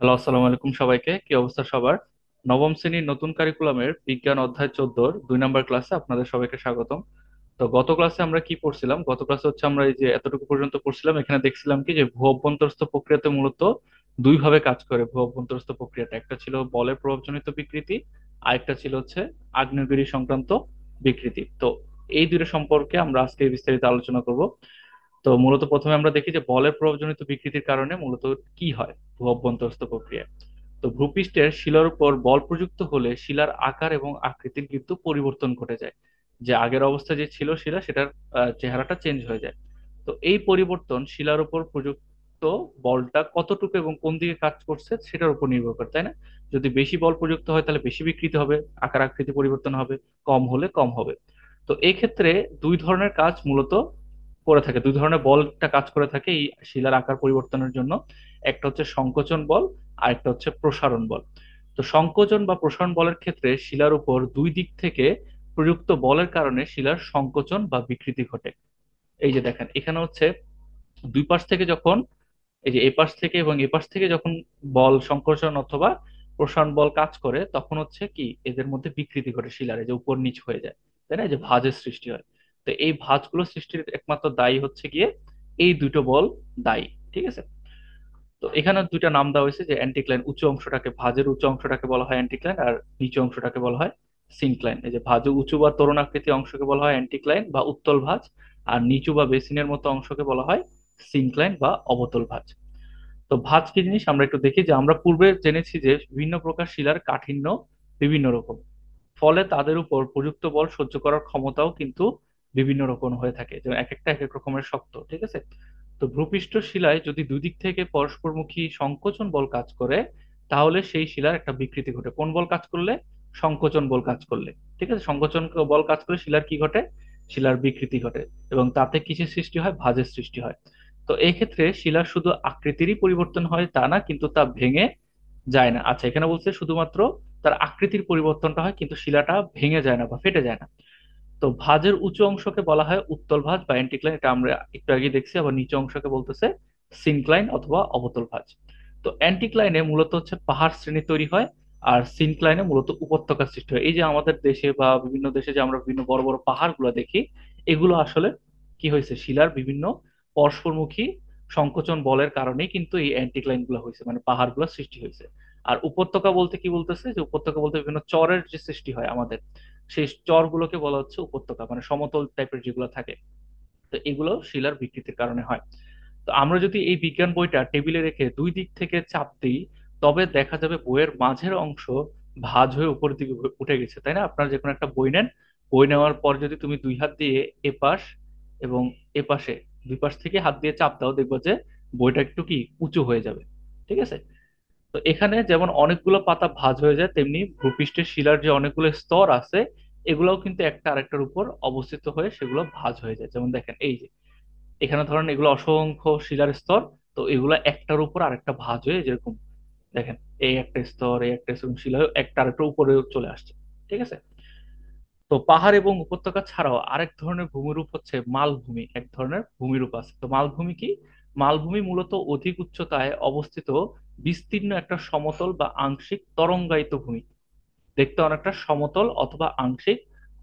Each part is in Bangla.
হ্যালো, আসসালামু আলাইকুম সবাইকে। কি অবস্থা সবার? নবম শ্রেণীর নতুন কারিকুলামের বিজ্ঞান অধ্যায় 14-র 2 নম্বর ক্লাসে আপনাদের সবাইকে স্বাগতম। তো গত ক্লাসে আমরা কি পড়ছিলাম? গত ক্লাসে হচ্ছে আমরা এই যে এতটুকু পর্যন্ত পড়ছিলাম, এখানে দেখছিলাম কি যে ভূ অভ্যন্তরস্থ প্রক্রিয়াতে মূলত দুই ভাবে কাজ করে ভূ অভ্যন্তরস্থ প্রক্রিয়াটা। একটা ছিল বলের প্রভাবজনিত বিকৃতি, আর একটা ছিল হচ্ছে আগ্নেয়গিরি সংক্রান্ত বিকৃতি। তো এই দুটো সম্পর্কে আমরা আজকে বিস্তারিত আলোচনা করব। তো মূলত প্রথমে আমরা দেখি যে বলের প্রভাবজনিত বিকৃতির কারণে মূলত কি হয় ভূ অভ্যন্তরস্থ প্রক্রিয়া। তো ভূপৃষ্ঠের শিলার উপর বল প্রযুক্ত হলে শিলার আকার এবং আকৃতির কিন্তু পরিবর্তন ঘটে যায়। যে আগের অবস্থা যে ছিল শিলা, সেটার চেহারাটা চেঞ্জ হয়ে যায়। তো এই পরিবর্তন শিলার উপর প্রযুক্ত বলটা কতটুকু এবং কোন দিকে কাজ করছে সেটার উপর নির্ভর করে, তাই না? যদি বেশি বল প্রযুক্ত হয় তাহলে বেশি বিকৃতি হবে, আকার আকৃতি পরিবর্তন হবে। কম হলে কম হবে। তো এই ক্ষেত্রে দুই ধরনের কাজ মূলত করে থাকে, দুই ধরনের বলটা কাজ করে থাকে এই শিলার আকার পরিবর্তনের জন্য। একটা হচ্ছে সংকোচন বল, আর একটা হচ্ছে প্রসারণ বল। তো সংকোচন বা প্রসারণ বলের ক্ষেত্রে শিলার উপর দুই দিক থেকে প্রযুক্ত বলের কারণে শিলার সংকোচন বা বিকৃতি ঘটে। এই যে দেখেন, এখানে হচ্ছে দুই পাশ থেকে যখন, এই যে এই পাশ থেকে এবং এ পাশ থেকে যখন বল সংকোচন অথবা প্রসারণ বল কাজ করে, তখন হচ্ছে কি এদের মধ্যে বিকৃতি ঘটে, শিলার এই যে উপর নিচ হয়ে যায়, তাই না? এই যে ভাঁজের সৃষ্টি হয়। তো এই ভাঁজগুলো সৃষ্টির একমাত্র দায়ী হচ্ছে গিয়ে এই দুটো বল দায়ী। ঠিক আছে। তো এখানে দুইটা নাম দেওয়া হয়েছে, যে অ্যান্টিক্লাইন উঁচু অংশটাকে, ভাঁজের উঁচু অংশটাকে বলা হয় অ্যান্টিক্লাইন, আর নিচু অংশটাকে বলা হয় সিনক্লাইন। এই যে ভাঁজ উঁচু বা তরুণাকৃতি অংশকে বলা হয় অ্যান্টিক্লাইন বা উত্তল ভাঁজ, আর নিচু বা বেসিনের মতো অংশকে বলা হয় সিনক্লাইন বা অবতল ভাঁজ। তো ভাঁজ কি জিনিস আমরা একটু দেখি। যে আমরা পূর্বে জেনেছি যে বিভিন্ন প্রকার শিলার কাঠিন্য বিভিন্ন রকম, ফলে তাদের উপর প্রযুক্ত বল সহ্য করার ক্ষমতাও কিন্তু বিভিন্ন রকম হয়ে থাকে, যেমন এক একটা এক এক রকমের শক্ত। ঠিক আছে। তো ভূপৃষ্ঠ শিলায় যদি দুই দিক থেকে পরস্পরমুখী সংকোচন বল কাজ করে, তাহলে সেই শিলার একটা বিকৃতি ঘটে। কোন বল কাজ করলে? সংকোচন বল কাজ করলে। ঠিক আছে, সংকোচন বল কাজ করলে শিলার কি ঘটে? শিলার বিকৃতি ঘটে, এবং তাতে কিসের সৃষ্টি হয়? ভাঁজের সৃষ্টি হয়। তো এই ক্ষেত্রে শিলার শুধু আকৃতিরই পরিবর্তন হয় তা না, কিন্তু তা ভেঙে যায় না। আচ্ছা, এখানে বলছে শুধুমাত্র তার আকৃতির পরিবর্তনটা হয়, কিন্তু শিলাটা ভেঙে যায় না বা ফেটে যায় না। তো ভাঁজের উঁচু অংশকে বলা হয় উত্তল ভাঁজ বা অ্যান্টিক্লাইন, এটা আমরা একটু আগে দেখছি। আবার নিচু অংশকে বলতেছে সিনক্লাইন অথবা অবতল ভাঁজ। তো অ্যান্টিক্লাইনে মূলত হচ্ছে পাহাড় শ্রেণী তৈরি হয়, আর সিনক্লাইনে মূলত উপত্যকা সৃষ্টি হয়। এই যে আমাদের দেশে বা বিভিন্ন দেশে যে আমরা বিভিন্ন বড় বড় পাহাড়গুলো দেখি, এগুলো আসলে কি হয়েছে? শিলার বিভিন্ন পরস্পরমুখী সংকোচন বলের কারণেই কিন্তু এই অ্যান্টিক্লাইন গুলো হয়েছে, মানে পাহাড়গুলো সৃষ্টি হয়েছে। আর উপত্যকা বলতে কি বলতেছে? যে উপত্যকা বলতে বিভিন্ন চরের যে সৃষ্টি হয় আমাদের, সেই চরগুলোকে বলা হচ্ছে উপত্যকা, মানে সমতল টাইপের যেগুলো থাকে। তো এগুলো শিলার বিকৃতির কারণে হয়। তো আমরা যদি এই বিজ্ঞান বইটা টেবিলে রেখে দুই দিক থেকে চাপ দিই, তবে দেখা যাবে বইয়ের মাঝের অংশ ভাঁজ হয়ে উপরের দিকে উঠে গেছে, তাই না? আপনারা যে কোনো একটা বই নেন, বই নেওয়ার পর যদি তুমি দুই হাত দিয়ে এপাশ এবং এপাশে দুই পাশ থেকে হাত দিয়ে চাপ দাও, দেখবো যে বইটা একটু কি উঁচু হয়ে যাবে। ঠিক আছে। তো এখানে যেমন অনেকগুলো পাতা ভাঁজ হয়ে যায়, তেমনি ভূপৃষ্ঠের শিলার যে অনেকগুলো স্তর আছে, এগুলোও কিন্তু একটা আরেকটার উপর অবস্থিত হয়ে সেগুলো ভাঁজ হয়ে যায়। যেমন দেখেন, এই যে এখানে ধরেন এগুলো অসংখ্য শিলার স্তর, তো এগুলো একটার উপর আরেকটা ভাঁজ হয়ে, যেরকম দেখেন এই একটা স্তর, এই একটা স্তর শিলা একটা আরেকটা উপরে চলে আসছে। ঠিক আছে। তো পাহাড় এবং উপত্যকা ছাড়াও আরেক ধরনের ভূমিরূপ হচ্ছে মালভূমি। এক ধরনের ভূমিরূপ আছে। তো মালভূমি কি? মালভূমি মূলত অধিক উচ্চতায় অবস্থিত বিস্তীর্ণ একটা সমতল বা আংশিক তরঙ্গায়িত ভূমি। দেখতে অনেকটা সমতল অথবা আংশিক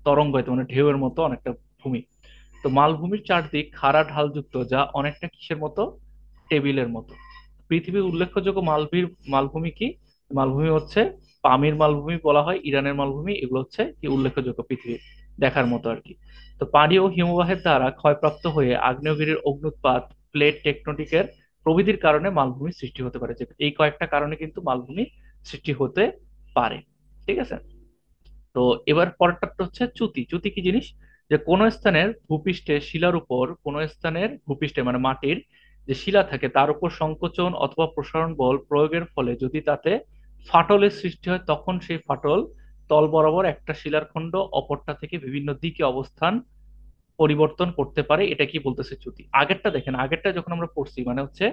তরঙ্গায়িত, মানে ঢেউয়ের মতো অনেকটা ভূমি। তো মালভূমির চারদিক খাড়া ঢালযুক্ত, যা অনেকটা কিসের মতো? টেবিলের মতো। পৃথিবীর উল্লেখযোগ্য মালভূমি কি? মালভূমি হচ্ছে পামির মালভূমি বলা হয়, ইরানের মালভূমি, এগুলো হচ্ছে কি উল্লেখযোগ্য পৃথিবীর দেখার মতো আর কি। তো পানি ও হিমবাহের দ্বারা ক্ষয়প্রাপ্ত হয়ে আগ্নেয়গিরির অগ্নুৎপাত, প্লেট টেকটনিকের প্রভৃতির কারণে মালভূমি সৃষ্টি হতে পারে। যে এই কয়েকটা কারণে কিন্তু মালভূমি সৃষ্টি হতে পারে। ঠিক আছে। তো এবার পরেরটা হচ্ছে চ্যুতি। চ্যুতি কি জিনিস? যে কোন স্থানের ভূপৃষ্ঠে শিলার উপর, কোন স্থানের ভূপৃষ্ঠে মানে মাটির যে শিলা থাকে তার উপর সংকোচন অথবা প্রসারণ বল প্রয়োগের ফলে যদি তাতে ফাটলের সৃষ্টি হয়, তখন সেই ফাটল তল বরাবর একটা শিলার খণ্ড অপরটা থেকে বিভিন্ন দিকে অবস্থান পরিবর্তন করতে পারে। এটা কি বলতেছে চ্যুতি। আগেরটা দেখেন, আগেরটা যখন আমরা পড়ছি মানে হচ্ছে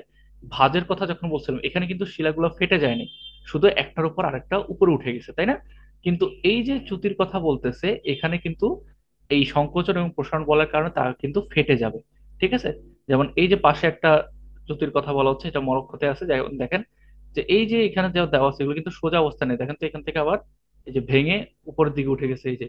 ভাঁজের কথা যখন বলছিলাম, এখানে কিন্তু শিলাগুলো ফেটে যায়নি, শুধু একটার উপর আরেকটা উপরে উঠে গেছে, তাই না? কিন্তু এই যে চ্যুতির কথা বলতেছে, এখানে কিন্তু এই সংকোচন এবং প্রসারণ বলের কারণে তা কিন্তু ফেটে যাবে। ঠিক আছে। যেমন এই যে পাশে একটা চ্যুতির কথা বলা হচ্ছে, এটা মরক্কোতে আছে। দেখেন যে এই যে এখানে যা দেওয়া আছে এগুলো কিন্তু সোজা অবস্থা নেই, দেখেন তো এখান থেকে আবার এই যে ভেঙে উপরের দিকে উঠে গেছে, এই যে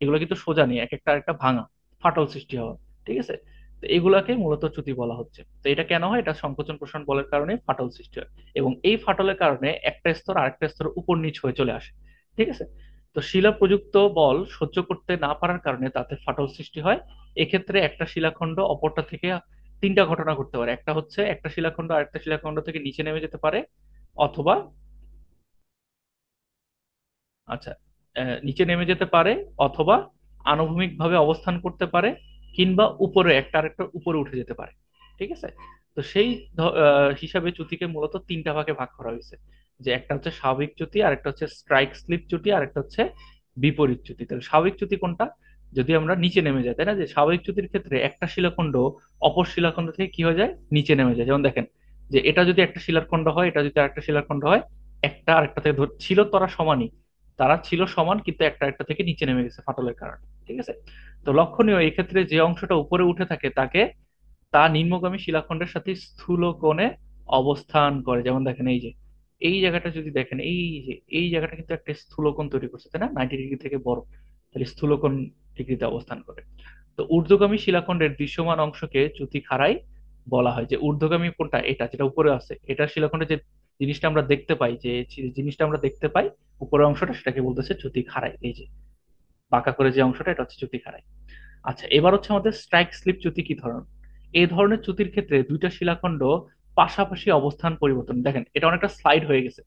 এগুলো কিন্তু সোজা নেই, এক একটা আরেকটা ভাঙা, ফাটল সৃষ্টি হওয়া। ঠিক আছে, তো এগুলাকে মূলত চ্যুতি বলা হচ্ছে। তো এটা কেন হয়? এটা সংকোচন প্রসারণ বলের কারণে ফাটল সৃষ্টি হয়, এবং এই ফাটলের কারণে একটা স্তর আরেকটা স্তর উপর নিচ হয়ে চলে আসে। ঠিক আছে, তো শিলা প্রযুক্ত বল সহ্য করতে না পারার কারণে তাতে ফাটল সৃষ্টি হয়। এক্ষেত্রে একটা শিলাখণ্ড অপরটা থেকে তিনটা ঘটনা ঘটতে পারে, একটা হচ্ছে একটা শিলাখণ্ড আরেকটা শিলাখণ্ড থেকে নিচে নেমে যেতে পারে, অথবা আচ্ছা নিচে নেমে যেতে পারে, অথবা আনুভূমিক ভাবে অবস্থান করতে পারে, কিংবা উপরে একটা আরেকটা উপরে উঠে যেতে পারে। ঠিক আছে, তো সেই হিসাবে চ্যুতিকে মূলত তিনটা ভাগে ভাগ করা হয়েছে, যে একটা হচ্ছে স্বাভাবিক চ্যুতি, আরেকটা হচ্ছে স্ট্রাইক স্লিপ চ্যুতি, আরেকটা হচ্ছে বিপরীত চ্যুতি। তাহলে স্বাভাবিক চ্যুতি কোনটা? যদি আমরা নিচে নেমে যাই, তাই না, যে স্বাভাবিক চ্যুতির ক্ষেত্রে একটা শিলাখণ্ড অপর শিলাখণ্ড থেকে কি হয়ে যায়, নিচে নেমে যায়। যেমন দেখেন, যে এটা যদি একটা শিলাখণ্ড হয়, এটা যদি আরেকটা শিলাখণ্ড হয়, একটা আরেকটা থেকে ছিল তারা সমানই, তারা ছিল সমান, কিন্তু একটা একটা থেকে নিচে নেমে গেছে ফাটলের কারণে। ঠিক আছে, তো লক্ষণীয় এই ক্ষেত্রে যে অংশটা উপরে উঠে থাকে তাকে তা নিম্নগামী শিলাখণ্ডের সাথে স্থূল কোণে অবস্থান করে। যেমন দেখেন এই যে এই জায়গাটা যদি দেখেন, এই যে এই জায়গাটা কিন্তু একটা স্থূলকোণ তৈরি করছে, তাই না, 90 ডিগ্রি থেকে বড়, তাহলে স্থূলকোণ ডিগ্রিতে অবস্থান করে। তো ঊর্ধ্বগামী শিলাখণ্ডের দৃশ্যমান অংশকে চ্যুতি খাড়াই বলা হয়। যে ঊর্ধ্বগামী কোনটা, এটা যেটা উপরে আছে, এটা শিলাখণ্ডে যে জিনিসটা আমরা দেখতে পাই, যে জিনিসটা আমরা দেখতে পাই উপরের অংশটা, সেটাকে বলতেছে চ্যুতি খাড়াই। এই যে বাঁকা করে যে অংশটা, এটা হচ্ছে চ্যুতি খাড়াই। আচ্ছা, এবার হচ্ছে আমাদের স্ট্রাইক স্লিপ চ্যুতি কি ধরন। এই ধরনের চ্যুতির ক্ষেত্রে দুইটা শিলাখণ্ড পাশাপাশি অবস্থান পরিবর্তন, দেখেন এটা অনেকটা স্লাইড হয়ে গেছে,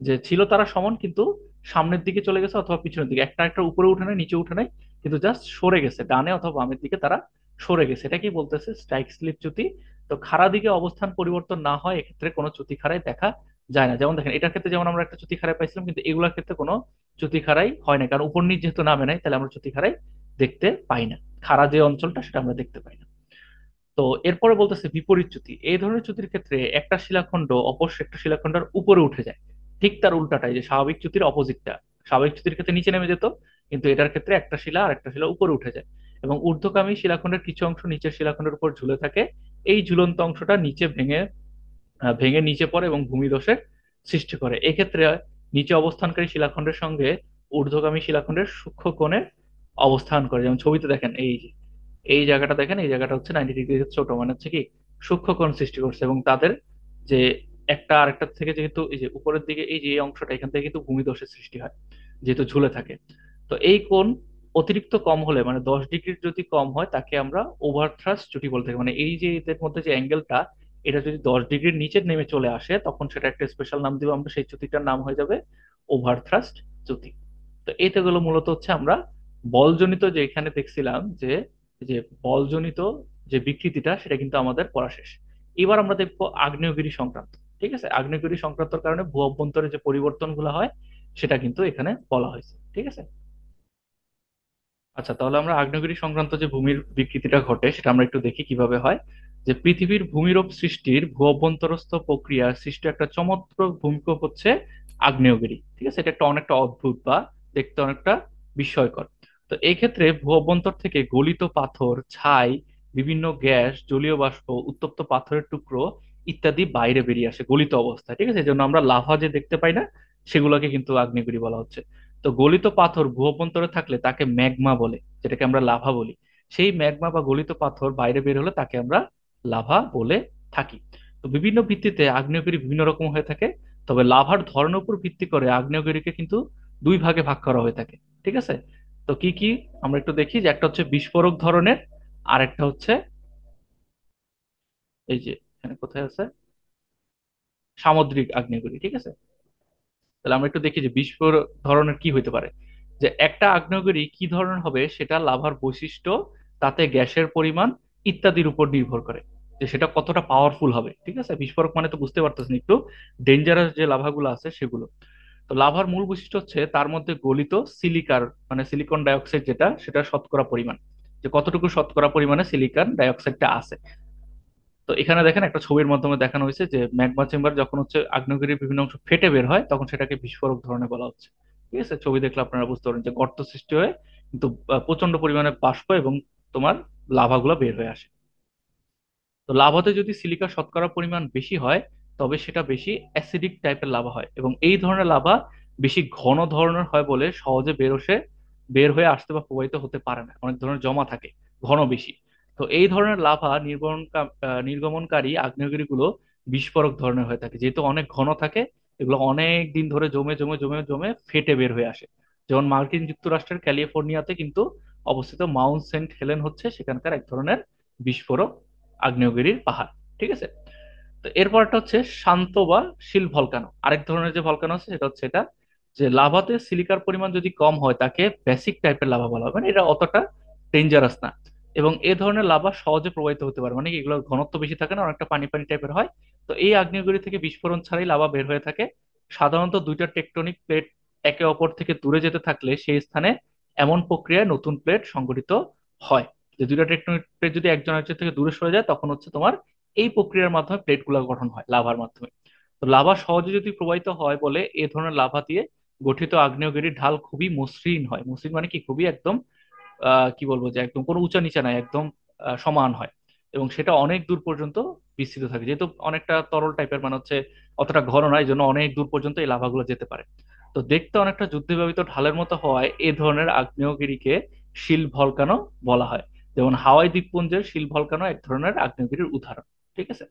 যে ছিল তারা সমান কিন্তু সামনের দিকে চলে গেছে অথবা পিছনের দিকে, একটা একটা উপরে উঠে নাই নিচে উঠে নাই, কিন্তু জাস্ট সরে গেছে ডানে অথবা বামের দিকে, তারা সরে গেছে, এটা কি বলতেছে স্ট্রাইক স্লিপ চ্যুতি। তো খাড়া দিকে অবস্থান পরিবর্তন না হয় এক্ষেত্রে কোনো চ্যুতি খাড়াই দেখা যায় না। যেমন দেখেন এটার ক্ষেত্রে যেমন আমরা একটা চ্যুতি খাড়াই পাইছিলাম, কিন্তু এগুলোর ক্ষেত্রে কোনো চ্যুতি খাড়াই হয় না, কারণ উপর নিচ যেহেতু নামে নাই, তাহলে আমরা চ্যুতি খাড়াই দেখতে পাই না, খাড়া যে অঞ্চলটা সেটা আমরা দেখতে পাই না। তো এরপরে বলতেছে বিপরীত চ্যুতি। এই ধরনের চ্যুতির ক্ষেত্রে একটা শিলাখণ্ড অপর একটা শিলাখণ্ডের উপরে উঠে যায়, ঠিক তার উল্টাটাই, যে স্বাভাবিক চ্যুতির অপোজিটটা। স্বাভাবিক চ্যুতির ক্ষেত্রে নিচে নেমে যেত, কিন্তু এটার ক্ষেত্রে একটা শিলা আর একটা শিলা উপরে উঠে যায়, এবং ঊর্ধ্বগামী শিলাখণ্ডের কিছু অংশ নিচের শিলাখণ্ডের উপর ঝুলে থাকে। এই ঝুলন্ত অংশটা নিচে ভেঙে ভেঙে নিচে পড়ে এবং ভূমিধসের সৃষ্টি করে। এক্ষেত্রে নিচে অবস্থানকারী শিলাখণ্ডের সঙ্গে ঊর্ধ্বগামী শিলাখণ্ডের সূক্ষ্ম কোণে অবস্থান করে। যেমন ছবিতে দেখেন এই যে এই জায়গাটা দেখেন, এই জায়গাটা হচ্ছে 90 ডিগ্রি ছোট, মানে হচ্ছে কি সূক্ষ্ম কোণ সৃষ্টি করছে, এবং তাদের যে একটা আরেকটা থেকে যেহেতু এই যে উপরের দিকে এই যে এই অংশটা, এখান থেকে কিন্তু ভূমিধসের সৃষ্টি হয় যেহেতু ঝুলে থাকে। তো এই কোণ অতিরিক্ত কম হলে, মানে 10 ডিগ্রির যদি কম হয়, তাকে আমরা ওভার থ্রাস্ট চ্যুতি বলে থাকি। মানে এই যে এদের মধ্যে যে অ্যাঙ্গেলটা, এটা যদি 10 ডিগ্রির নিচে নেমে চলে আসে, তখন সেটা একটা স্পেশাল নাম দিব আমরা, সেই চ্যুতিটার নাম হয়ে যাবে ওভার থ্রাস্ট চ্যুতি। তো এতে গুলো মূলত হচ্ছে আমরা বলজনিত যে এখানে দেখছিলাম, যে যে বলজনিত যে বিকৃতিটা, সেটা কিন্তু আমাদের পড়া শেষ। এবার আমরা দেখবো আগ্নেয়গিরি সংক্রান্ত। ঠিক আছে, আগ্নেয়গিরি সংক্রান্তর কারণে ভূ অভ্যন্তরে যে পরিবর্তন গুলো হয়, সেটা কিন্তু এখানে বলা হয়েছে। ঠিক আছে, আচ্ছা তাহলে আমরা আগ্নেয়গিরি সংক্রান্ত যে ভূমির বিকৃতিটা ঘটে সেটা আমরা একটু দেখি কিভাবে হয়। যে পৃথিবীর ভূমিরূপ সৃষ্টির ভূ অভ্যন্তরস্থ প্রক্রিয়া সৃষ্টি একটা চমৎকার ভূমিকম্প হচ্ছে আগ্নেয়গিরি। ঠিক আছে, এটা একটা অনেকটা অদ্ভুত বা দেখতে অনেকটা বিস্ময়কর। তো এই ক্ষেত্রে ভূ অভ্যন্তর থেকে গলিত পাথর, ছাই, বিভিন্ন গ্যাস, জলীয় বাষ্প, উত্তপ্ত পাথরের টুকরো ইত্যাদি বাইরে বেরিয়ে আসে গলিত অবস্থায়। ঠিক আছে, এই জন্য আমরা লাভা যে দেখতে পাই না, সেগুলোকে কিন্তু আগ্নেয়গিরি বলা হচ্ছে। তো গলিত পাথর ভূ অভ্যন্তরে থাকলে তাকে ম্যাগমা বলে, যেটাকে আমরা লাভা বলি। সেই ম্যাগমা বা গলিত পাথর বাইরে বের হলে তাকে আমরা লাভা বলে থাকি। তো বিভিন্ন ভিত্তিতে আগ্নেয়গিরি বিভিন্ন রকম হয়ে থাকে, তবে লাভার ধরনের উপর ভিত্তি করে আগ্নেয়গিরিকে কিন্তু দুই ভাগে ভাগ করা হয়ে থাকে। ঠিক আছে, তো কি কি আমরা একটু দেখি, যে একটা হচ্ছে বিস্ফোরক ধরনের, আর একটা হচ্ছে এই যে এখানে কোথায় আছে সামুদ্রিক আগ্নেয়গিরি। ঠিক আছে, তাহলে আমরা একটু দেখি যে বিস্ফোরক ধরনের কি হইতে পারে। যে একটা আগ্নেয়গিরি কি ধরনের হবে সেটা লাভার বৈশিষ্ট্য, তাতে গ্যাসের পরিমাণ ইত্যাদির উপর নির্ভর করে, যে সেটা কতটা পাওয়ারফুল হবে। ঠিক আছে, বিস্ফোরক মানে তো বুঝতে পারতেছেন একটু ডেঞ্জারাস যে লাভাগুলো আছে সেগুলো। তো লাভার মূল বৈশিষ্ট্য হচ্ছে তার মধ্যে গলিত সিলিকার, মানে সিলিকন ডাইঅক্সাইড যেটা, সেটা শতকরা পরিমাণ, যে কতটুকু শতকরা পরিমাণে সিলিকন ডাইঅক্সাইডটা আছে। তো এখানে দেখেন একটা ছবির মাধ্যমে দেখানো হয়েছে যে ম্যাগমা চেম্বার যখন হচ্ছে আগ্নেয়গিরির বিভিন্ন অংশ ফেটে বের হয়, তখন সেটাকে বিস্ফোরক ধরনের বলা হচ্ছে। ঠিক আছে, ছবি দেখলে আপনারা বুঝতে পারেন যে গর্ত সৃষ্টি হয়ে কিন্তু প্রচন্ড পরিমাণে বাষ্প এবং তোমার লাভাগুলো বের হয়ে আসে। তো লাভাতে যদি সিলিকার শতকরা পরিমাণ বেশি হয়, তবে সেটা বেশি অ্যাসিডিক টাইপের লাভা হয়, এবং এই ধরনের লাভা বেশি ঘন ধরনের হয় বলে সহজে বের হয়ে আসতে বা প্রবাহিত হতে পারে না, অনেক ধরনের জমা থাকে, ঘন বেশি। তো এই ধরনের লাভা নির্গমনকারী আগ্নেয়গিরিগুলো বিস্ফোরক ধরনের হয়ে থাকে, যেহেতু অনেক ঘন থাকে। এগুলো অনেক দিন ধরে জমে জমে জমে জমে ফেটে বের হয়ে আসে। যেমন মার্কিন যুক্তরাষ্ট্রের ক্যালিফোর্নিয়াতে কিন্তু অবস্থিত মাউন্ট সেন্ট হেলেন হচ্ছে সেখানকার এক ধরনের বিস্ফোরক আগ্নেয়গিরির পাহাড়। ঠিক আছে। তো এরপরটা হচ্ছে শান্ত বা শিল ভলকানো। আরেক ধরনের যে ভলকানো আছে সেটা হচ্ছে এটা, যে লাভাতে সিলিকার পরিমাণ যদি কম হয় তাকে বেসিক টাইপের লাভা বলা হয়, মানে এটা অতটা ডেঞ্জারাস না। এবং এ ধরনের লাভা সহজে প্রবাহিত হতে পারে, মানে কি এগুলোর ঘনত্ব বেশি থাকে না, অনেকটা পানি পানি টাইপের হয়। তো এই আগ্নেয়গিরি থেকে বিস্ফোরণ ছাড়াই লাভা বের হয়ে থাকে। সাধারণত দুইটা টেকটনিক প্লেট একে অপর থেকে দূরে যেতে থাকলে সেই স্থানে এমন প্রক্রিয়ায় নতুন প্লেট সংগঠিত হয়। যে দুইটা টেকটনিক প্লেট যদি একজন আরেকজন থেকে দূরে সরে যায় তখন হচ্ছে তোমার এই প্রক্রিয়ার মাধ্যমে প্লেটগুলো গঠন হয় লাভার মাধ্যমে। তো লাভা সহজে যদি প্রবাহিত হয় বলে এ ধরনের লাভা দিয়ে গঠিত আগ্নেয়গিরির ঢাল খুবই মসৃণ হয়। মসৃণ মানে কি, খুবই একদম কি বলবো, যে একদম কোনো উঁচা নিচা নাই, একদম সমান হয়। এবং সেটা অনেক দূর পর্যন্ত বিস্তৃত থাকে, যেহেতু অনেকটা তরল টাইপের, মানে হচ্ছে অতটা ঘন নয়, এই জন্য অনেক দূর পর্যন্ত এই লাভাগুলো যেতে পারে। তো দেখতে অনেকটা যুদ্ধে ব্যবহৃত ঢালের মতো হওয়ায় এ ধরনের আগ্নেয়গিরিকে শিল ভলকানো বলা হয়। যেমন হাওয়াই দ্বীপপুঞ্জের শিল ভলকানো এক ধরনের আগ্নেয়গিরির উদাহরণ। ঠিক আছে।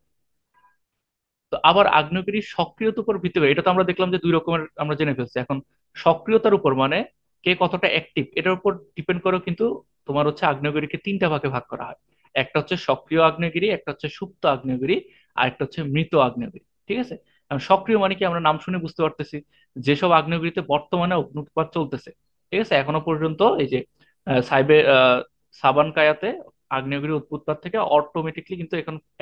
তো আবার আগ্নেয়গিরির সক্রিয়তার উপর ভিত্তি করে, এটা তো আমরা দেখলাম যে দুই রকমের আমরা জেনে ফেলছি। এখন সক্রিয়তার উপর মানে কে কতটা অ্যাক্টিভ, এটার উপর ডিপেন্ড করে কিন্তু তোমার হচ্ছে আগ্নেয়গিরিকে তিনটা ভাগে ভাগ করা হয়। একটা হচ্ছে সক্রিয় আগ্নেয়গিরি, একটা হচ্ছে সুপ্ত আগ্নেয়গিরি, আর একটা হচ্ছে মৃত আগ্নেয়গিরি। ঠিক আছে। এখন সক্রিয় মানে কি, আমরা নাম শুনে বুঝতে পারতেছি যেসব আগ্নেয়গিরিতে বর্তমানে অগ্নুৎপাত চলতেছে। ঠিক আছে। এখনো পর্যন্ত এই যে সাবানকায়াতে আগ্নেয়গিরি উৎপাত থেকে অটোমেটিকলি কিন্তু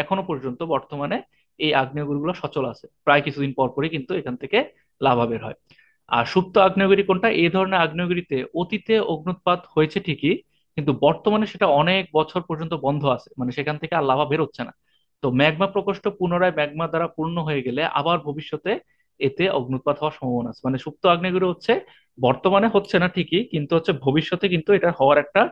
এখনো পর্যন্ত বর্তমানে এই আগ্নেয়গিরিগুলো সচল আছে, প্রায় কিছুদিন পর পরই কিন্তু এখান থেকে লাভা বের হয়। আর সুপ্ত আগ্নেয়গিরি কোনটা, এই ধরনের আগ্নেয়গিরিতে অতীতে অগ্নুৎপাত হয়েছে ঠিকই, কিন্তু বর্তমানে সেটা অনেক বছর পর্যন্ত বন্ধ আছে, মানে সেখান থেকে আর লাভা বের হচ্ছে না। তো ম্যাগমা প্রকোষ্ঠ পুনরায় ম্যাগমা দ্বারা পূর্ণ হয়ে গেলে আবার ভবিষ্যতে এতে অগ্নুৎপাত হওয়ার সম্ভাবনা আছে। মানে সুপ্ত আগ্নেয়গিরি হচ্ছে বর্তমানে হচ্ছে না ঠিকই, কিন্তু হচ্ছে ভবিষ্যতে কিন্তু এটা হওয়ার একটা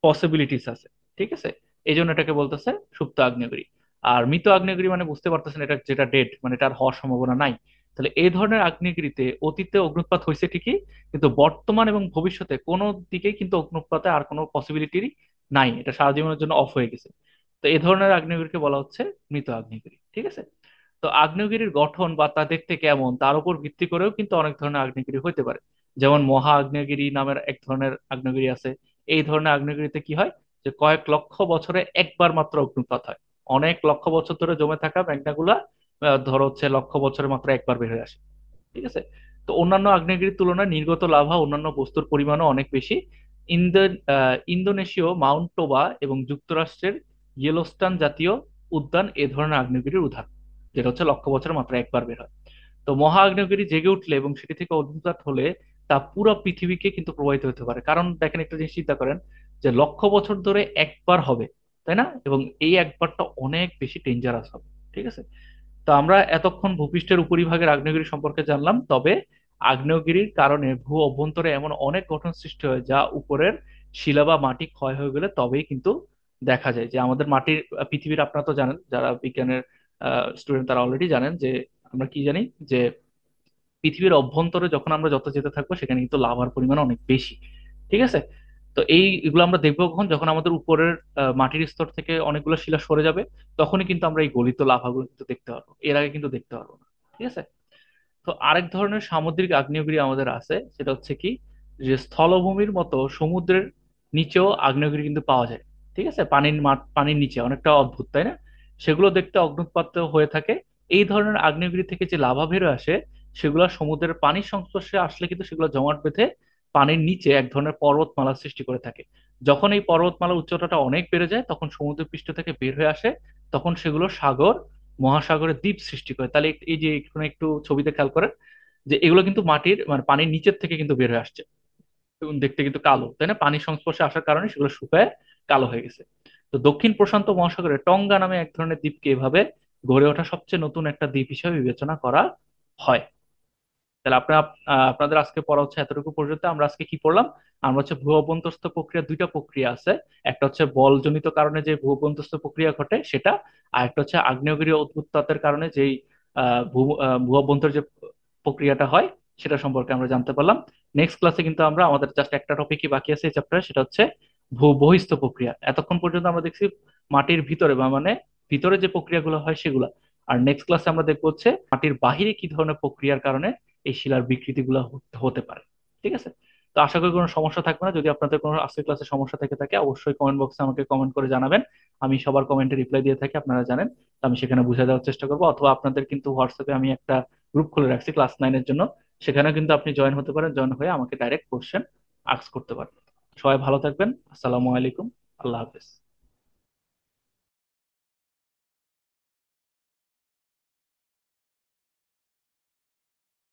পসিবিলিটিস আছে। ঠিক আছে। এই জন্য এটাকে বলতেছে সুপ্ত আগ্নেয়গিরি। আর মৃত আগ্নেয়গিরি মানে বুঝতে পারতেছেন এটা যেটা ডেড, মানে এটার হওয়ার সম্ভাবনা নাই। তাহলে এই ধরনের আগ্নেয়গিরিতে অতীতে অগ্নুৎপাত হয়েছে ঠিকই, কিন্তু বর্তমান এবং ভবিষ্যতে কোনো দিকেই কিন্তু অগ্নুৎপাতে আর কোনো পসিবিলিটি নাই, এটা সারা জীবনের জন্য অফ হয়ে গেছে। তো এই ধরনের আগ্নেয়গিরিকে বলা হচ্ছে মৃত আগ্নেয়গিরি। ঠিক আছে। তো আগ্নেয়গিরির গঠন বা তা দেখতে কেমন তার উপর ভিত্তি করেও কিন্তু অনেক ধরনের আগ্নেয়গিরি হতে পারে। যেমন মহা আগ্নেয়গিরি নামের এক ধরনের আগ্নেয়গিরি আছে। এই ধরনের আগ্নেয়গিরিতে কি হয়, যে কয়েক লক্ষ বছরে একবার মাত্র অগ্নুৎপাত হয়। অনেক লক্ষ বছর ধরে জমে থাকা ম্যাগনাগুলা ধরো হচ্ছে লক্ষ বছরে মাত্র একবার বের হয়ে আসে। ঠিক আছে। তো অন্যান্য আগ্নেয়গিরির তুলনায় নির্গত লাভা অন্যান্য বস্তুর পরিমাণও অনেক বেশি। ইন্দোনেশীয় মাউন্ট টোবা এবং যুক্তরাষ্ট্রের ইয়েলোস্টান জাতীয় উদ্যান এ ধরনের আগ্নেয়গিরির উদাহরণ, যেটা হচ্ছে লক্ষ বছরে মাত্র একবার বের হয়। তো মহা আগ্নেয়গিরি জেগে উঠলে এবং সেটি থেকে অগ্নুৎপাত হলে তা পুরো পৃথিবীকে কিন্তু প্রভাবিত হতে পারে। কারণ দেখেন, একটা জিনিস চিন্তা করেন, যে লক্ষ বছর ধরে একবার হবে, তাই না? এবং এই একবারটা অনেক বেশি ডেঞ্জারাস হবে। ঠিক আছে। তো আমরা এতক্ষণ ভূপৃষ্ঠের উপরিভাগের আগ্নেয়গিরি সম্পর্কে জানলাম, তবে আগ্নেয়গিরির কারণে ভূ অভ্যন্তরে এমন অনেক গঠন সৃষ্টি হয় যা উপরের শিলা বা মাটি ক্ষয় হয়ে গেলে তবেই কিন্তু দেখা যায়। যে আমাদের মাটির পৃথিবীর, আপনারা তো জানেন যারা বিজ্ঞানের স্টুডেন্ট তারা অলরেডি জানেন যে আমরা কি জানি, যে পৃথিবীর অভ্যন্তরে যখন আমরা যত যেতে থাকবো সেখানে কিন্তু লাভার পরিমাণ অনেক বেশি। ঠিক আছে। তো এগুলো আমরা দেখবো কখন, যখন আমাদের উপরের মাটির স্তর থেকে অনেকগুলো শিলা সরে যাবে, তখনই কিন্তু আমরা এই গলিত লাভাগুলো কিন্তু দেখতে পারবো, এর আগে কিন্তু দেখতে পারবো না। ঠিক আছে। তো আরেক ধরনের সামুদ্রিক আগ্নেয়গিরি আমাদের আছে, সেটা হচ্ছে কি, যে স্থলভূমির মতো সমুদ্রের নিচেও আগ্নেয়গিরি কিন্তু পাওয়া যায়। ঠিক আছে। পানির নিচে অনেকটা অদ্ভুত, তাই না? সেগুলো দেখতে অগ্নুৎপাত হয়ে থাকে। এই ধরনের আগ্নেয়গিরি থেকে যে লাভা বের আসে সেগুলো সমুদ্রের পানির সংস্পর্শে আসলে কিন্তু সেগুলো জমাট বেঁধে পানির নিচে এক ধরনের পর্বতমালা সৃষ্টি করে থাকে। যখন এই পর্বতমালার উচ্চতাটা অনেক বেড়ে যায় তখন সমুদ্র পৃষ্ঠ থেকে বের হয়ে আসে, তখন সেগুলো সাগর মহাসাগরে দ্বীপ সৃষ্টি করে। তাহলে এই যে এখানে একটু ছবিতে খেয়াল করেন, যে এগুলো কিন্তু মাটির মানে পানির নিচের থেকে কিন্তু বের হয়ে আসছে, এবং দেখতে কিন্তু কালো, তাই না? পানির সংস্পর্শে আসার কারণে সেগুলো শুকায় কালো হয়ে গেছে। তো দক্ষিণ প্রশান্ত মহাসাগরে টঙ্গা নামে এক ধরনের দ্বীপকে এভাবে গড়ে ওঠা সবচেয়ে নতুন একটা দ্বীপ হিসেবে বিবেচনা করা হয়। তাহলে আপনাদের আজকে পড়া হচ্ছে এতটুকু পর্যন্ত। আমরা আজকে কি পড়লাম, আমরা হচ্ছে ভূ অভ্যন্তরস্থ প্রক্রিয়া, দুইটা প্রক্রিয়া আছে। একটা হচ্ছে বলজনিত কারণে যে ভূ অভ্যন্তরস্থ প্রক্রিয়া ঘটে সেটা, আর একটা হচ্ছে আগ্নেয়গিরি উৎপাতের কারণে যেই ভূ অভ্যন্তর যে প্রক্রিয়াটা হয় সেটা সম্পর্কে আমরা জানতে পারলাম। নেক্সট ক্লাসে কিন্তু আমরা আমাদের জাস্ট একটা টপিকই বাকি আছে এই চ্যাপ্টারে, সেটা হচ্ছে ভূ বহিস্থ প্রক্রিয়া। এতক্ষণ পর্যন্ত আমরা দেখছি মাটির ভিতরে বা মানে ভিতরে যে প্রক্রিয়াগুলো হয় সেগুলা। আর নেক্সট ক্লাসে আমরা দেখবো হচ্ছে মাটির বাহিরে কি ধরনের প্রক্রিয়ার কারণে এই শিলার বিকৃতিগুলো হতে পারে। ঠিক আছে? তো আশা করি কোনো সমস্যা থাকবে না। যদি আপনাদের কোনো আজকের ক্লাসে সমস্যা থেকে থাকে অবশ্যই কমেন্ট বক্সে আমাকে কমেন্ট করে জানাবেন। আমি সবার কমেন্টে রিপ্লাই দিয়ে থাকি, আপনারা জানেন। তো আমি সেখানে বুঝে দেওয়ার চেষ্টা করবো, অথবা আপনাদের কিন্তু হোয়াটসঅ্যাপে আমি একটা গ্রুপ খুলে রাখছি ক্লাস 9-এর জন্য। সেখানে কিন্তু আপনি জয়েন হতে পারেন, জয়েন হয়ে আমাকে ডাইরেক্ট কোশ্চেন আস্ক করতে পারেন। সবাই ভালো থাকবেন। আসসালামু আলাইকুম। আল্লাহ হাফেজ।